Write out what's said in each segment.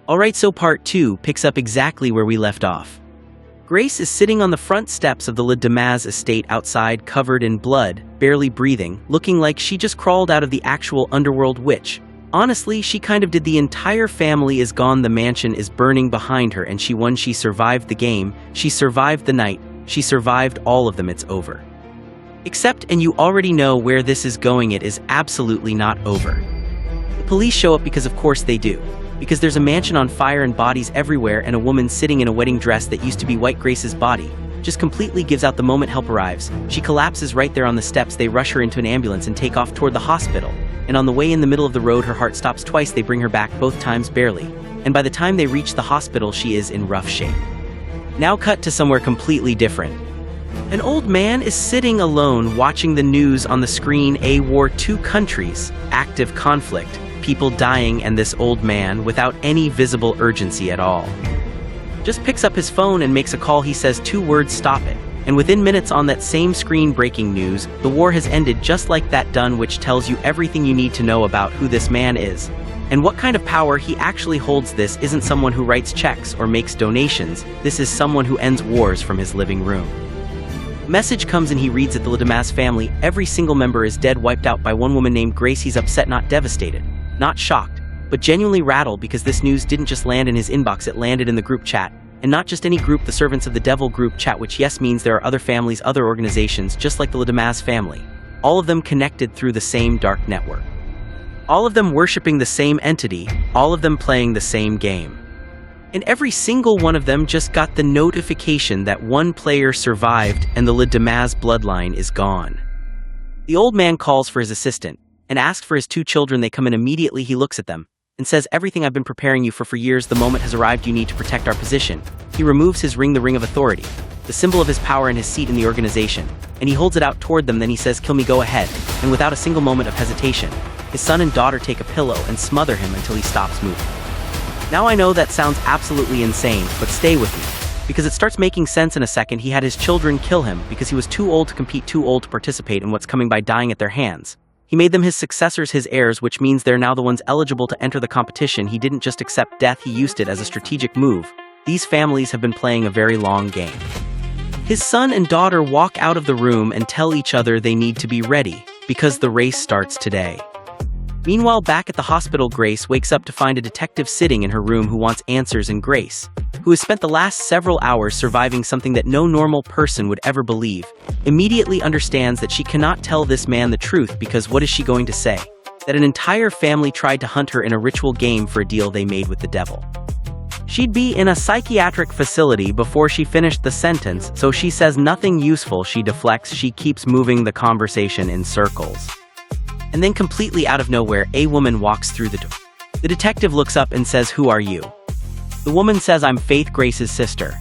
Alright, so part 2 picks up exactly where we left off. Grace is sitting on the front steps of the Le Damas estate outside, covered in blood, barely breathing, looking like she just crawled out of the actual underworld witch. Honestly, she kind of did. The entire family is gone, the mansion is burning behind her, and she won. She survived the game, she survived the night, she survived all of them. It's over. Except, and you already know where this is going, it is absolutely not over. The police show up because of course they do. Because there's a mansion on fire and bodies everywhere, and a woman sitting in a wedding dress that used to be White Grace's body just completely gives out the moment help arrives. She collapses right there on the steps. They rush her into an ambulance and take off toward the hospital. And on the way in the middle of the road, her heart stops twice. They bring her back, both times barely. And by the time they reach the hospital, she is in rough shape. Now cut to somewhere completely different. An old man is sitting alone watching the news on the screen. A war, 2 countries, active conflict, people dying, and this old man, without any visible urgency at all, just picks up his phone and makes a call. He says 2 words, stop it. And within minutes on that same screen, breaking news, the war has ended just like that, done, which tells you everything you need to know about who this man is and what kind of power he actually holds. This isn't someone who writes checks or makes donations. This is someone who ends wars from his living room. Message comes and he reads it. The Le Damas family, every single member is dead, wiped out by one woman named Grace. He's upset, not devastated, not shocked, but genuinely rattled, because this news didn't just land in his inbox, it landed in the group chat. And not just any group, the Servants of the Devil group chat, which yes means there are other families, other organizations, just like the Le Damas family. All of them connected through the same dark network. All of them worshipping the same entity, all of them playing the same game. And every single one of them just got the notification that one player survived and the Le Damas bloodline is gone. The old man calls for his assistant and asks for his 2 children. They come in immediately. He looks at them and says, everything I've been preparing you for years, the moment has arrived. You need to protect our position. He removes his ring, the ring of authority, the symbol of his power and his seat in the organization, and he holds it out toward them. Then he says, kill me, go ahead. And without a single moment of hesitation, his son and daughter take a pillow and smother him until he stops moving. Now I know that sounds absolutely insane, but stay with me, because it starts making sense in a second. He had his children kill him because he was too old to compete, too old to participate in what's coming by dying at their hands. He made them his successors, his heirs, which means they're now the ones eligible to enter the competition. He didn't just accept death, he used it as a strategic move. These families have been playing a very long game. His son and daughter walk out of the room and tell each other they need to be ready, because the race starts today. Meanwhile, back at the hospital, Grace wakes up to find a detective sitting in her room who wants answers, and Grace, who has spent the last several hours surviving something that no normal person would ever believe, immediately understands that she cannot tell this man the truth, because what is she going to say? That an entire family tried to hunt her in a ritual game for a deal they made with the devil. She'd be in a psychiatric facility before she finished the sentence, so she says nothing useful. She deflects, she keeps moving the conversation in circles. And then completely out of nowhere, a woman walks through the door. The detective looks up and says, who are you? The woman says, I'm Faith, Grace's sister.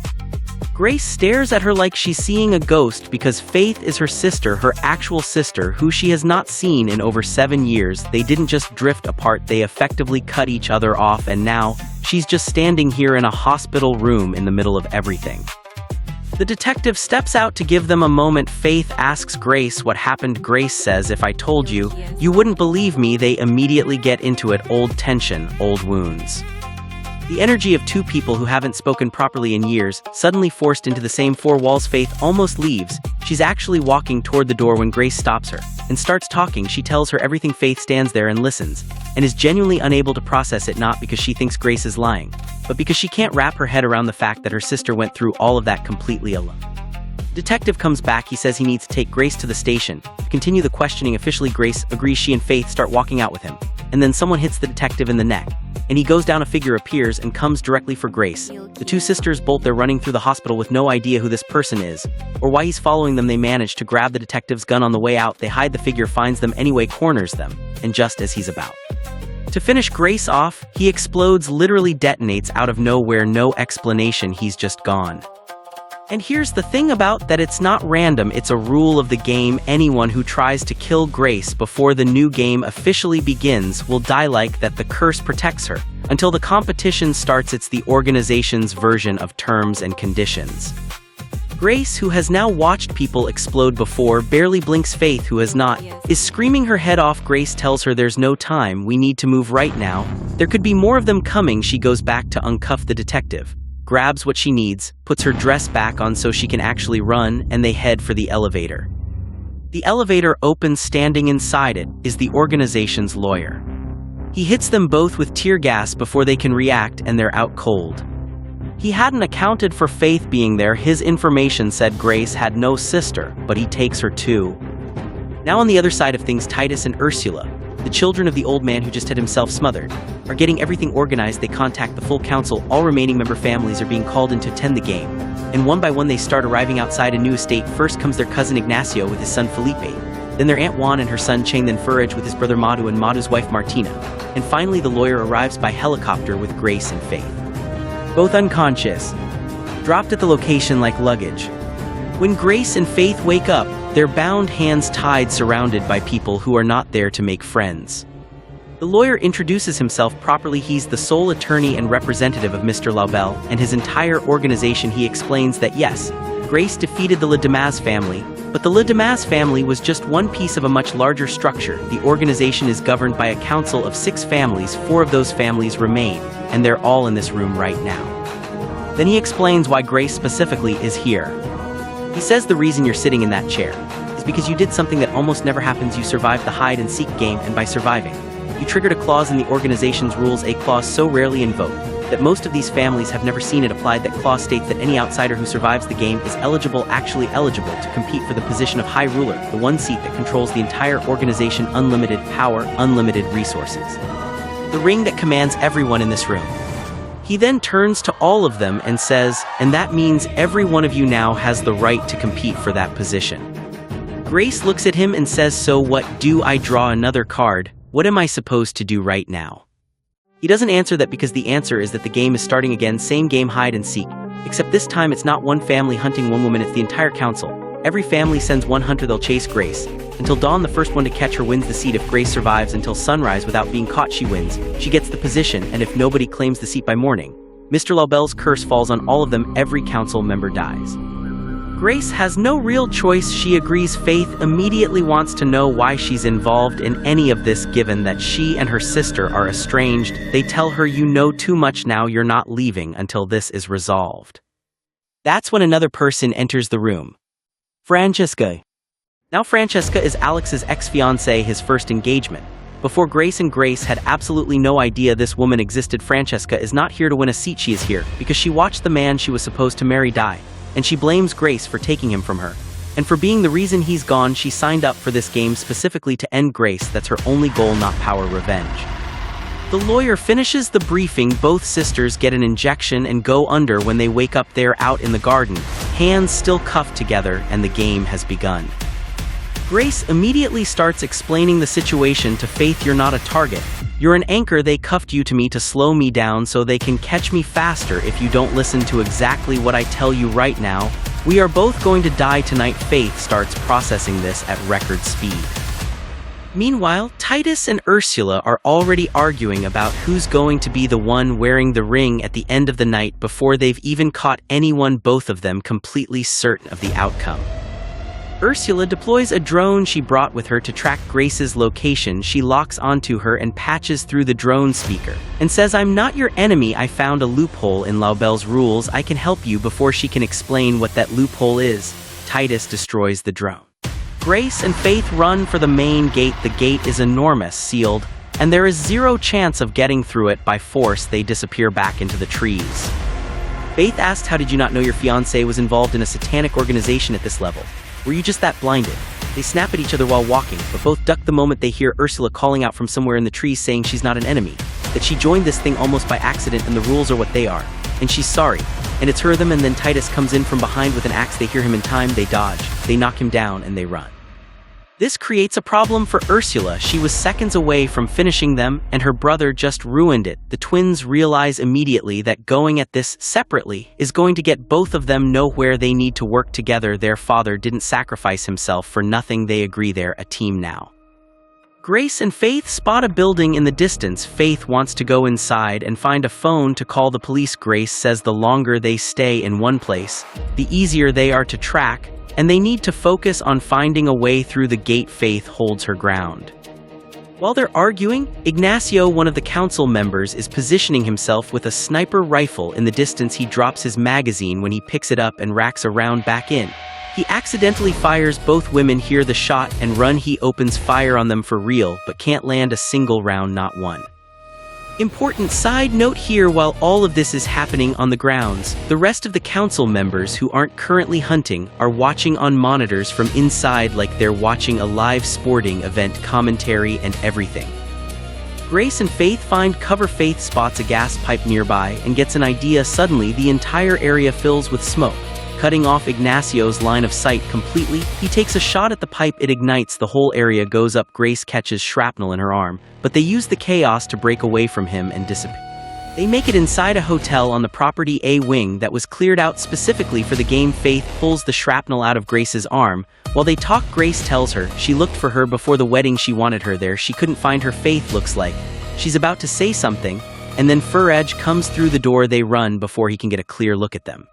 Grace stares at her like she's seeing a ghost, because Faith is her sister, her actual sister, who she has not seen in over 7 years. They didn't just drift apart, they effectively cut each other off, and now she's just standing here in a hospital room in the middle of everything. The detective steps out to give them a moment. Faith asks Grace what happened. Grace says, if I told you, you wouldn't believe me. They immediately get into it. Old tension, old wounds. The energy of 2 people who haven't spoken properly in years, suddenly forced into the same 4 walls. Faith almost leaves. She's actually walking toward the door when Grace stops her and starts talking. She tells her everything. Faith stands there and listens, and is genuinely unable to process it, not because she thinks Grace is lying, but because she can't wrap her head around the fact that her sister went through all of that completely alone. Detective comes back. He says he needs to take Grace to the station to continue the questioning. Officially, Grace agrees. She and Faith start walking out with him, and then someone hits the detective in the neck, and he goes down. A figure appears and comes directly for Grace. The 2 sisters bolt. They're running through the hospital with no idea who this person is or why he's following them. They manage to grab the detective's gun on the way out. They hide. The figure finds them anyway, corners them, and just as he's about to finish Grace off, he explodes, literally detonates out of nowhere. No explanation, he's just gone. And here's the thing about that, it's not random, it's a rule of the game. Anyone who tries to kill Grace before the new game officially begins will die like that. The curse protects her until the competition starts. It's the organization's version of terms and conditions. Grace, who has now watched people explode before, barely blinks. Faith, who has not, is screaming her head off. Grace tells her there's no time, we need to move right now. There could be more of them coming. She goes back to uncuff the detective, grabs what she needs, puts her dress back on so she can actually run, and they head for the elevator. The elevator opens. Standing inside it is the organization's lawyer. He hits them both with tear gas before they can react, and they're out cold. He hadn't accounted for Faith being there. His information said Grace had no sister, but he takes her too. Now on the other side of things, Titus and Ursula, the children of the old man who just had himself smothered, are getting everything organized. They contact the full council. All remaining member families are being called in to attend the game, and one by one they start arriving outside a new estate. First comes their cousin Ignacio with his son Felipe, then their Aunt Juan and her son Cheng, then Furage with his brother Madu and Madu's wife Martina, and finally the lawyer arrives by helicopter with Grace and Faith, both unconscious, dropped at the location like luggage. When Grace and Faith wake up, they're bound, hands tied, surrounded by people who are not there to make friends. The lawyer introduces himself properly. He's the sole attorney and representative of Mr. Laubel and his entire organization. He explains that yes, Grace defeated the Le Damas family, but the Le Damas family was just one piece of a much larger structure. The organization is governed by a council of 6 families. 4 of those families remain, and they're all in this room right now. Then he explains why Grace specifically is here. He says the reason you're sitting in that chair is because you did something that almost never happens. You survived the hide-and-seek game, and by surviving, you triggered a clause in the organization's rules, a clause so rarely invoked that most of these families have never seen it applied. That clause states that any outsider who survives the game is actually eligible to compete for the position of High Ruler, the one seat that controls the entire organization. Unlimited power, unlimited resources. The ring that commands everyone in this room. He then turns to all of them and says, and that means every one of you now has the right to compete for that position. Grace looks at him and says, so what, do I draw another card? What am I supposed to do right now? He doesn't answer that because the answer is that the game is starting again. Same game, hide and seek, except this time it's not one family hunting one woman, it's the entire council. Every family sends one hunter. They'll chase Grace until dawn. The first one to catch her wins the seat. If Grace survives until sunrise without being caught, she wins. She gets the position, and if nobody claims the seat by morning, Mr. Laubel's curse falls on all of them. Every council member dies. Grace has no real choice. She agrees. Faith immediately wants to know why she's involved in any of this, given that she and her sister are estranged. They tell her, you know too much now, you're not leaving until this is resolved. That's when another person enters the room. Francesca. Now Francesca is Alex's ex-fiancée, his first engagement. Before Grace had absolutely no idea this woman existed. Francesca is not here to win a seat. She is here because she watched the man she was supposed to marry die, and she blames Grace for taking him from her. And for being the reason he's gone, she signed up for this game specifically to end Grace. That's her only goal, not power, revenge. The lawyer finishes the briefing. Both sisters get an injection and go under. When they wake up, they're out in the garden, hands still cuffed together, and the game has begun. Grace immediately starts explaining the situation to Faith. You're not a target. You're an anchor. They cuffed you to me to slow me down so they can catch me faster. If you don't listen to exactly what I tell you right now, we are both going to die tonight. Faith starts processing this at record speed. Meanwhile, Titus and Ursula are already arguing about who's going to be the one wearing the ring at the end of the night before they've even caught anyone, both of them completely certain of the outcome. Ursula deploys a drone she brought with her to track Grace's location. She locks onto her and patches through the drone speaker and says, I'm not your enemy. I found a loophole in Laubel's rules. I can help you. Before she can explain what that loophole is, Titus destroys the drone. Grace and Faith run for the main gate. The gate is enormous, sealed, and there is zero chance of getting through it by force. They disappear back into the trees. Faith asks, how did you not know your fiancé was involved in a satanic organization at this level? Were you just that blinded? They snap at each other while walking, but both duck the moment they hear Ursula calling out from somewhere in the trees saying she's not an enemy, that she joined this thing almost by accident and the rules are what they are, and she's sorry. And it's her them, and then Titus comes in from behind with an axe. They hear him in time, they dodge, they knock him down, and they run. This creates a problem for Ursula. She was seconds away from finishing them, and her brother just ruined it. The twins realize immediately that going at this separately is going to get both of them nowhere. They need to work together. Their father didn't sacrifice himself for nothing. They agree they're a team now. Grace and Faith spot a building in the distance. Faith wants to go inside and find a phone to call the police. Grace says the longer they stay in one place, the easier they are to track, and they need to focus on finding a way through the gate. Faith holds her ground. While they're arguing, Ignacio, one of the council members, is positioning himself with a sniper rifle. In the distance, he drops his magazine when he picks it up and racks a round back in. He accidentally fires. Both women hear the shot and run. He opens fire on them for real, but can't land a single round, not one. Important side note here: while all of this is happening on the grounds, the rest of the council members who aren't currently hunting are watching on monitors from inside like they're watching a live sporting event, commentary and everything. Grace and Faith find cover. Faith spots a gas pipe nearby and gets an idea. Suddenly, the entire area fills with smoke, cutting off Ignacio's line of sight completely. He takes a shot at the pipe. It ignites. The whole area goes up. Grace catches shrapnel in her arm, but they use the chaos to break away from him and disappear. They make it inside a hotel on the property A wing that was cleared out specifically for the game. Faith pulls the shrapnel out of Grace's arm. While they talk, Grace tells her she looked for her before the wedding. She wanted her there. She couldn't find her. Faith looks like she's about to say something, and then Fur-Edge comes through the door. They run before he can get a clear look at them.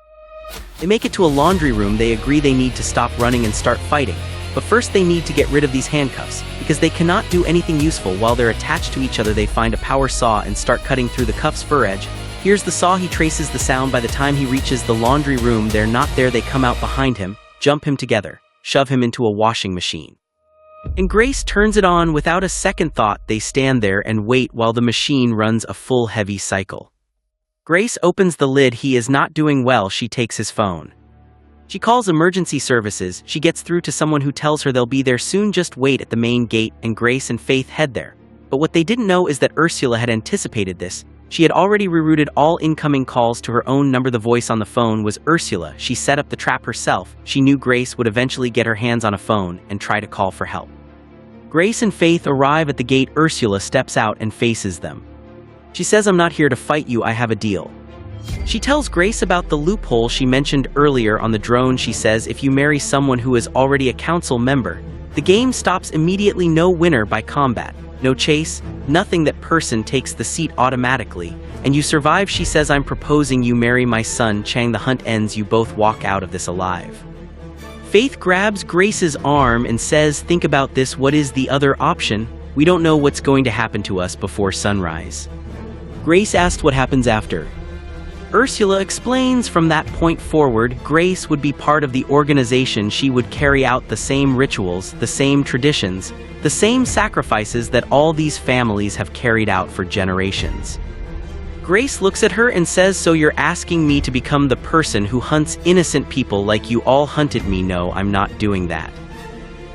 They make it to a laundry room. They agree they need to stop running and start fighting. But first they need to get rid of these handcuffs, because they cannot do anything useful while they're attached to each other. They find a power saw and start cutting through the cuffs. Fur-Edge hears the saw. He traces the sound. By the time he reaches the laundry room, they're not there. They come out behind him, jump him together, shove him into a washing machine. And Grace turns it on without a second thought. They stand there and wait while the machine runs a full heavy cycle. Grace opens the lid. He is not doing well. She takes his phone. She calls emergency services. She gets through to someone who tells her they'll be there soon. Just wait at the main gate, and Grace and Faith head there. But what they didn't know is that Ursula had anticipated this. She had already rerouted all incoming calls to her own number. The voice on the phone was Ursula. She set up the trap herself. She knew Grace would eventually get her hands on a phone and try to call for help. Grace and Faith arrive at the gate. Ursula steps out and faces them. She says, "I'm not here to fight you, I have a deal." She tells Grace about the loophole she mentioned earlier on the drone. She says if you marry someone who is already a council member, the game stops immediately. No winner by combat, no chase, nothing. That person takes the seat automatically, and you survive. She says, "I'm proposing you marry my son Chang." The hunt ends. You both walk out of this alive. Faith grabs Grace's arm and says, "Think about this. What is the other option? We don't know what's going to happen to us before sunrise." Grace asked what happens after. Ursula explains from that point forward, Grace would be part of the organization. She would carry out the same rituals, the same traditions, the same sacrifices that all these families have carried out for generations. Grace looks at her and says, "So you're asking me to become the person who hunts innocent people like you all hunted me?" "No, I'm not doing that."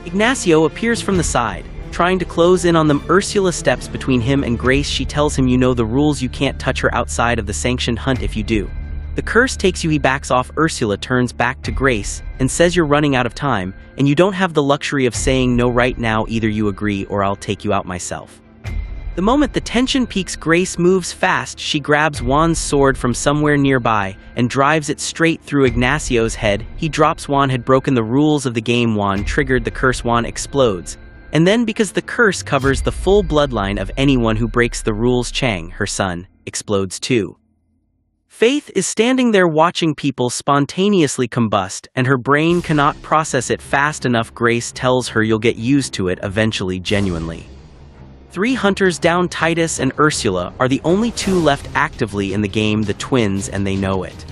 Ignacio appears from the side, trying to close in on them. Ursula steps between him and Grace. She tells him, "You know the rules. You can't touch her outside of the sanctioned hunt. If you do, the curse takes you." He backs off. Ursula turns back to Grace and says, "You're running out of time, and you don't have the luxury of saying no right now. Either you agree or I'll take you out myself." The moment the tension peaks, Grace moves fast. She grabs Juan's sword from somewhere nearby and drives it straight through Ignacio's head. He drops. Juan had broken the rules of the game. Juan triggered the curse. Juan explodes. And then, because the curse covers the full bloodline of anyone who breaks the rules, Chang, her son, explodes too. Faith is standing there watching people spontaneously combust, and her brain cannot process it fast enough. Grace tells her you'll get used to it eventually. Genuinely. 3 hunters down. Titus and Ursula are the only 2 left actively in the game, the twins, and they know it.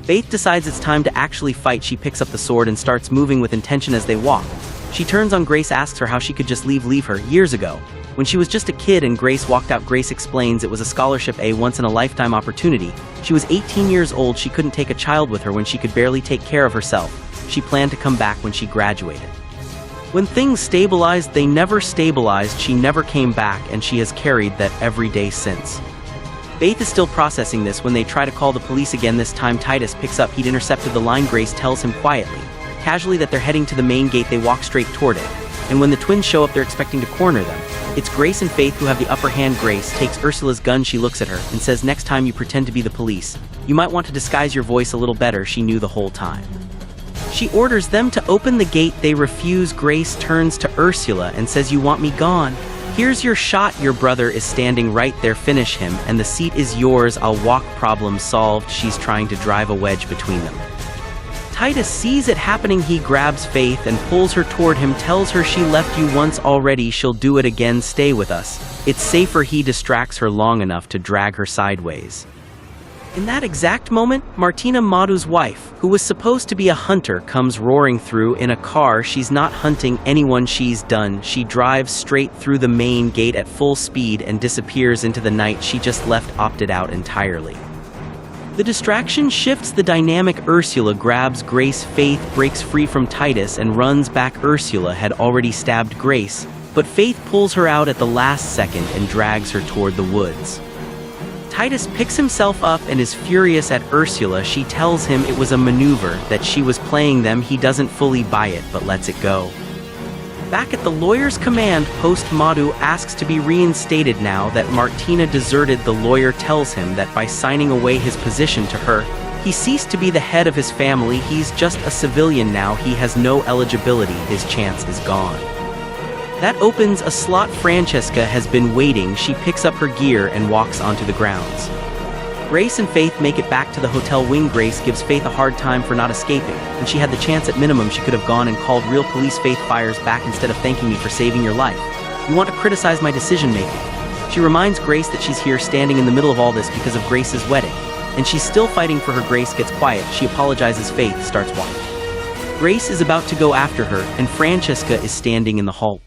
Faith decides it's time to actually fight. She picks up the sword and starts moving with intention as they walk. She turns on Grace, asks her how she could just leave her. Years ago, when she was just a kid and Grace walked out. Grace explains it was a scholarship, a once-in-a-lifetime opportunity. She was 18 years old. She couldn't take a child with her when she could barely take care of herself. She planned to come back when she graduated. When things stabilized, they never stabilized. She never came back, and she has carried that every day since. Faith is still processing this when they try to call the police again. This time Titus picks up. He'd intercepted the line. Grace tells him quietly, casually, that they're heading to the main gate. They walk straight toward it, and when the twins show up, they're expecting to corner them. It's Grace and Faith who have the upper hand. Grace takes Ursula's gun. She looks at her and says, "Next time you pretend to be the police, you might want to disguise your voice a little better." She knew the whole time. She orders them to open the gate. They refuse. Grace turns to Ursula and says, "You want me gone?" Here's your shot, your brother is standing right there, finish him, and the seat is yours, I'll walk, problem solved. She's trying to drive a wedge between them. Titus sees it happening, he grabs Faith and pulls her toward him, tells her she left you once already, she'll do it again, stay with us. It's safer. He distracts her long enough to drag her sideways. In that exact moment, Martina, Madhu's wife, who was supposed to be a hunter, comes roaring through in a car. She's not hunting anyone, she's done. She drives straight through the main gate at full speed and disappears into the night she just left, opted out entirely. The distraction shifts the dynamic. Ursula grabs Grace. Faith breaks free from Titus and runs back. Ursula had already stabbed Grace, but Faith pulls her out at the last second and drags her toward the woods. Titus picks himself up and is furious at Ursula. She tells him it was a maneuver, that she was playing them. He doesn't fully buy it, but lets it go. Back at the lawyer's command post, Madhu asks to be reinstated now that Martina deserted. The lawyer tells him that by signing away his position to her, he ceased to be the head of his family. He's just a civilian now. He has no eligibility. His chance is gone. That opens a slot. Francesca has been waiting. She picks up her gear and walks onto the grounds. Grace and Faith make it back to the hotel wing. Grace gives Faith a hard time for not escaping. When she had the chance, at minimum she could have gone and called real police. Faith fires back, instead of thanking me for saving your life, you want to criticize my decision making. She reminds Grace that she's here standing in the middle of all this because of Grace's wedding, and she's still fighting for her. Grace gets quiet. She apologizes. Faith starts walking. Grace is about to go after her, and Francesca is standing in the hall.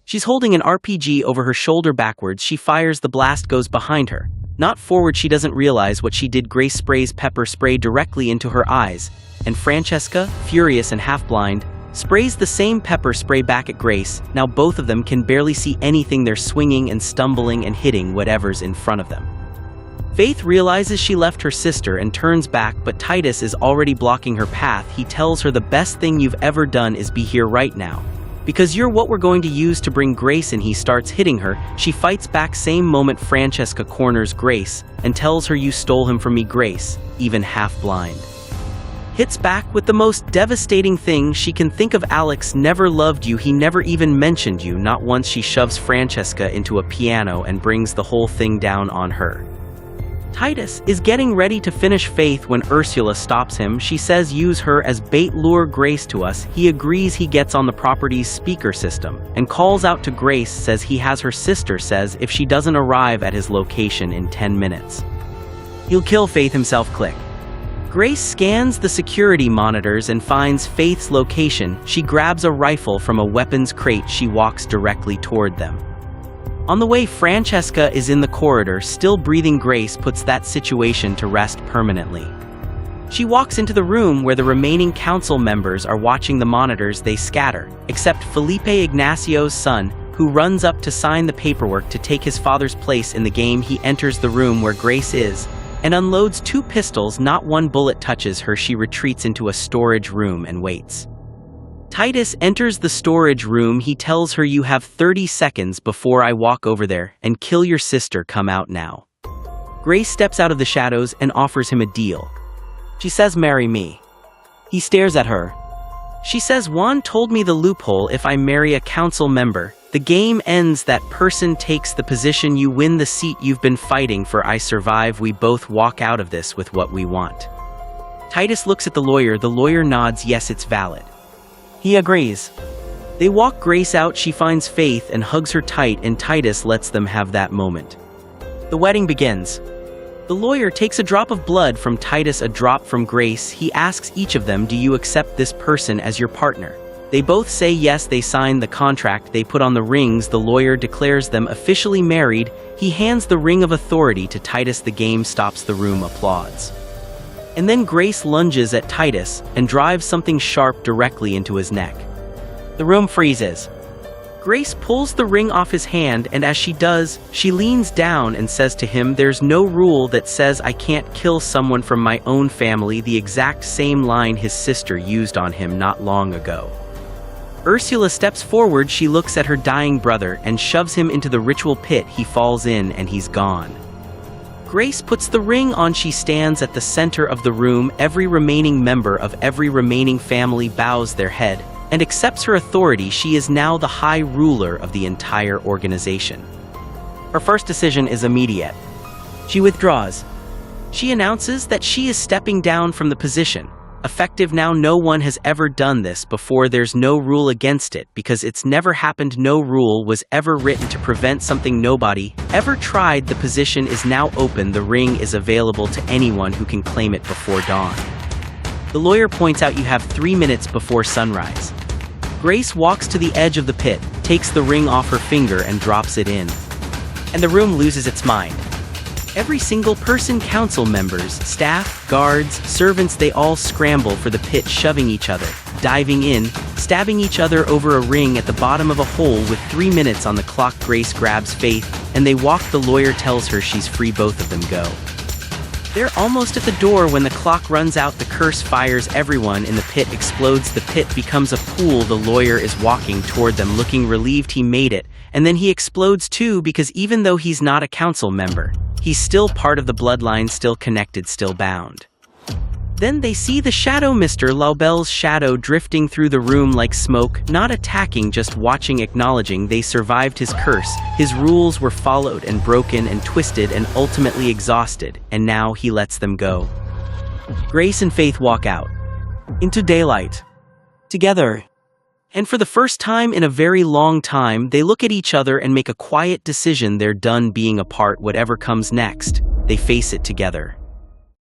She's holding an RPG over her shoulder. Backwards she fires. The blast goes behind her, not forward. She doesn't realize what she did. Grace sprays pepper spray directly into her eyes, and Francesca, furious and half-blind, sprays the same pepper spray back at Grace. Now both of them can barely see anything. They're swinging and stumbling and hitting whatever's in front of them. Faith realizes she left her sister and turns back, but Titus is already blocking her path. He tells her the best thing you've ever done is be here right now, because you're what we're going to use to bring Grace in. He starts hitting her. She fights back. Same moment, Francesca corners Grace and tells her, you stole him from me. Grace, even half-blind, hits back with the most devastating thing she can think of. Alex never loved you. He never even mentioned you, not once. She shoves Francesca into a piano and brings the whole thing down on her. Titus is getting ready to finish Faith when Ursula stops him. She says use her as bait, lure Grace to us. He agrees. He gets on the property's speaker system and calls out to Grace, says he has her sister, says if she doesn't arrive at his location in 10 minutes, he'll kill Faith himself. Click. Grace scans the security monitors and finds Faith's location. She grabs a rifle from a weapons crate. She walks directly toward them. On the way, Francesca is in the corridor, still breathing. Grace puts that situation to rest permanently. She walks into the room where the remaining council members are watching the monitors. They scatter, except Felipe, Ignacio's son, who runs up to sign the paperwork to take his father's place in the game. He enters the room where Grace is and unloads 2 pistols. Not one bullet touches her. She retreats into a storage room and waits. Titus enters the storage room. He tells her, you have 30 seconds before I walk over there and kill your sister. Come out now. Grace steps out of the shadows and offers him a deal. She says, marry me. He stares at her. She says, Juan told me the loophole. If I marry a council member, the game ends. That person takes the position. You win the seat you've been fighting for. I survive. We both walk out of this with what we want. Titus looks at the lawyer. The lawyer nods. Yes, it's valid. He agrees. They walk Grace out. She finds Faith and hugs her tight, and Titus lets them have that moment. The wedding begins. The lawyer takes a drop of blood from Titus, a drop from Grace. He asks each of them, do you accept this person as your partner? They both say yes. They sign the contract. They put on the rings. The lawyer declares them officially married. He hands the ring of authority to Titus. The game stops. The room applauds. And then Grace lunges at Titus and drives something sharp directly into his neck. The room freezes. Grace pulls the ring off his hand, and as she does, she leans down and says to him, there's no rule that says I can't kill someone from my own family. The exact same line his sister used on him not long ago. Ursula steps forward. She looks at her dying brother and shoves him into the ritual pit. He falls in and he's gone. Grace puts the ring on. She stands at the center of the room. Every remaining member of every remaining family bows their head. and accepts her authority. She is now the high ruler of the entire organization. Her first decision is immediate. She withdraws. She announces that she is stepping down from the position. Effective now. No one has ever done this before. There's no rule against it because it's never happened. No rule was ever written to prevent something nobody ever tried. The position is now open. The ring is available to anyone who can claim it before dawn. The lawyer points out you have 3 minutes before sunrise. Grace walks to the edge of the pit, takes the ring off her finger and drops it in. And the room loses its mind. Every single person, council members, staff, guards, servants, they all scramble for the pit, shoving each other, diving in, stabbing each other over a ring at the bottom of a hole with 3 minutes on the clock. Grace grabs Faith, and they walk. The lawyer tells her she's free. Both of them go. They're almost at the door when the clock runs out. The curse fires. Everyone in the pit explodes. The pit becomes a pool. The lawyer is walking toward them, looking relieved he made it, and then he explodes too, because even though he's not a council member, he's still part of the bloodline, still connected, still bound. Then they see the shadow, Mr. Laubel's shadow, drifting through the room like smoke, not attacking, just watching, acknowledging they survived his curse. His rules were followed and broken and twisted and ultimately exhausted, and now he lets them go. Grace and Faith walk out into daylight together. And for the first time in a very long time, they look at each other and make a quiet decision. They're done being apart. Whatever comes next, they face it together.